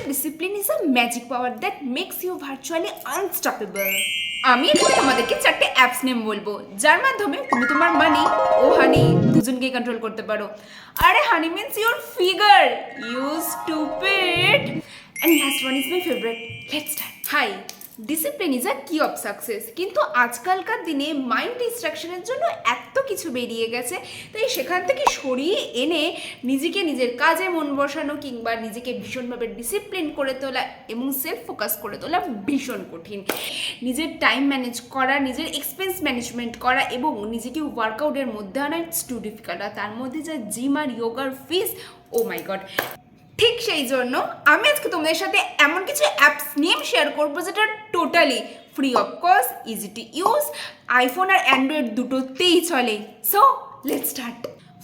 discipline is a magic power that makes you virtually unstoppable. আমি এখন তোমাদেরকে চারটে অ্যাপস নেম বলবো যার মাধ্যমে তুমি তোমার মানি ও হানি দুজনকেই কন্ট্রোল করতে পারো। আরে honey means your figure, you stupid. And last one is my favourite. Let's start. Hi, discipline is a key of success. কিন্তু আজকালকার দিনে মাইন্ড ডিস্ট্রাকশনের জন্য এত কিছু বেরিয়ে গেছে, তাই সেখান থেকে সরিয়ে এনে নিজেকে নিজের কাজে মন বসানো কিংবা নিজেকে ভীষণভাবে ডিসিপ্লিন করে তোলা এবং সেলফ ফোকাস করে তোলা ভীষণ কঠিন। নিজের টাইম ম্যানেজ করা, নিজের এক্সপেন্স ম্যানেজমেন্ট করা এবং নিজেকে ওয়ার্কআউটের মধ্যে আনা ইটস টু ডিফিকাল্ট। আর তার মধ্যে যা জিম আর যোগার ফিস, ও মাই গড। ঠিক সেই জন্য আমি আজকে তোমাদের সাথে এমন কিছু অ্যাপস নেম শেয়ার করবো যেটা totally free of cost, easy to use, iPhone আর অ্যান্ড্রয়েড দুটোতেই চলে। So let's start.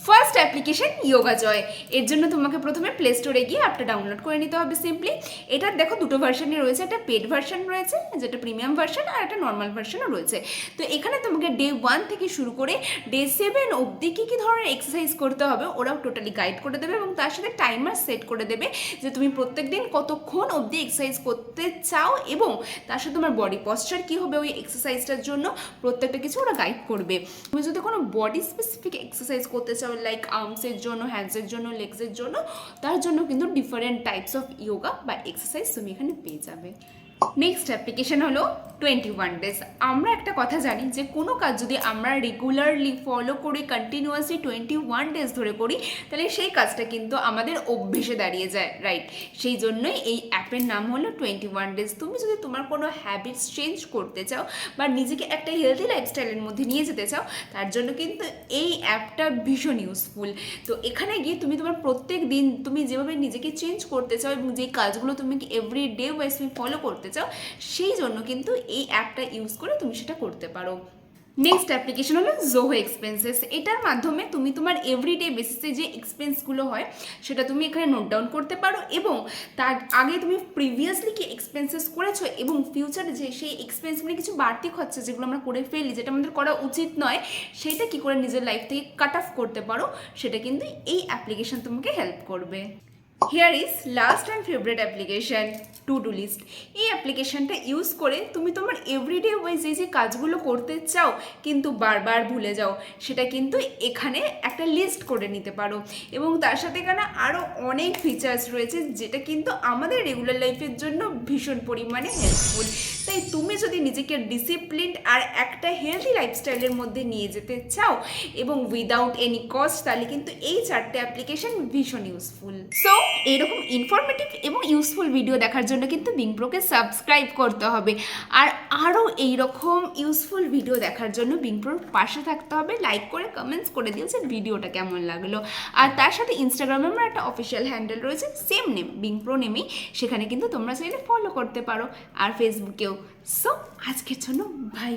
First application yoga joy. এর জন্য তোমাকে প্রথমে প্লে স্টোরে গিয়ে অ্যাপটা ডাউনলোড করে নিতে হবে সিম্পলি। এটার দেখো দুটো ভার্সানই রয়েছে, একটা পেড ভার্সান রয়েছে যেটা প্রিমিয়াম ভার্সান, আর একটা নর্মাল ভার্সানও রয়েছে। তো এখানে তোমাকে ডে 1 থেকে শুরু করে ডে 7 অবধি কী কী ধরনের এক্সারসাইজ করতে হবে ওরাও টোটালি গাইড করে দেবে এবং তার সাথে টাইমার সেট করে দেবে যে তুমি প্রত্যেক দিন কতক্ষণ অবধি এক্সারসাইজ করতে চাও এবং তার সাথে তোমার বডি পশ্চার কী হবে ওই এক্সারসাইজটার জন্য প্রত্যেকটা কিছু ওরা গাইড করবে। তুমি যদি কোনো বডি স্পেসিফিক এক্সারসাইজ করতে চাও লাইক আর্মসের জন্য, হ্যান্ডসের জন্য, লেগসের জন্য, তার জন্য কিন্তু ডিফারেন্ট টাইপস অফ যোগা বা এক্সারসাইজ তুমি এখানে পেয়ে যাবে। নেক্সট অ্যাপ্লিকেশন হলো 21 ডেজ। আমরা একটা কথা জানি যে কোনো কাজ যদি আমরা রেগুলারলি ফলো করি, কন্টিনিউয়াসলি 21 ডেজ ধরে করি, তাহলে সেই কাজটা কিন্তু আমাদের অভ্যেসে দাঁড়িয়ে যায়, রাইট? সেই জন্যই এই অ্যাপের নাম হলো 21 ডেজ। তুমি যদি তোমার কোনো হ্যাবিটস চেঞ্জ করতে চাও বা নিজেকে একটা হেলদি লাইফস্টাইলের মধ্যে নিয়ে যেতে চাও, তার জন্য কিন্তু এই অ্যাপটা ভীষণ ইউজফুল। তো এখানে গিয়ে তুমি তোমার প্রত্যেক দিন তুমি যেভাবে নিজেকে চেঞ্জ করতে চাও এবং যে কাজগুলো তুমি এভরি ডে ওয়াইজ তুমি ফলো করতে চাও, সেই জন্য কিন্তু এই অ্যাপটা ইউজ করে তুমি সেটা করতে পারো। নেক্সট অ্যাপ্লিকেশন হলো জোহো এক্সপেন্সেস। এটার মাধ্যমে তুমি তোমার এভরিডে বেসিসে যে এক্সপেন্সগুলো হয় সেটা তুমি এখানে নোট ডাউন করতে পারো এবং তার আগে তুমি প্রিভিয়াসলি কি এক্সপেন্সেস করেছো এবং ফিউচারে যে সেই এক্সপেন্স মানে কিছু বাড়তি খরচা যেগুলো আমরা করে ফেলি যেটা আমাদের করা উচিত নয়, সেইটা কি করে নিজের লাইফ থেকে কাট অফ করতে পারো সেটা কিন্তু এই অ্যাপ্লিকেশন তোমাকে হেল্প করবে। Here is last and favourite application, to do list. এই অ্যাপ্লিকেশানটা ইউজ করে তুমি তোমার এভরিডে ওয়াইজ যে কাজগুলো করতে চাও কিন্তু বারবার ভুলে যাও, সেটা কিন্তু এখানে একটা লিস্ট করে নিতে পারো এবং তার সাথে এখানে আরও অনেক ফিচার্স রয়েছে যেটা কিন্তু আমাদের রেগুলার লাইফের জন্য ভীষণ পরিমাণে হেল্পফুল। তাই তুমি যদি নিজেকে ডিসিপ্লিনড আর একটা হেলদি লাইফস্টাইলের মধ্যে নিয়ে যেতে চাও এবং উইদাউট এনি কস্ট, তাহলে কিন্তু এই চারটে অ্যাপ্লিকেশন ভীষণ ইউজফুল। সো এইরকম ইনফরমেটিভ এবং ইউজফুল ভিডিও দেখার জন্য কিন্তু বিংপ্রোকে সাবস্ক্রাইব করতে হবে আর আরও এইরকম ইউজফুল ভিডিও দেখার জন্য বিংপ্রোর পাশে থাকতে হবে। লাইক করে কমেন্টস করে দিও যে ভিডিওটা কেমন লাগলো। আর তার সাথে ইনস্টাগ্রামে আমার একটা অফিসিয়াল হ্যান্ডেল রয়েছে সেম নেম, বিংপ্রো নেমেই, সেখানে কিন্তু তোমরা চাইলে ফলো করতে পারো, আর ফেসবুকেও। সো আজকের জন্য বাই।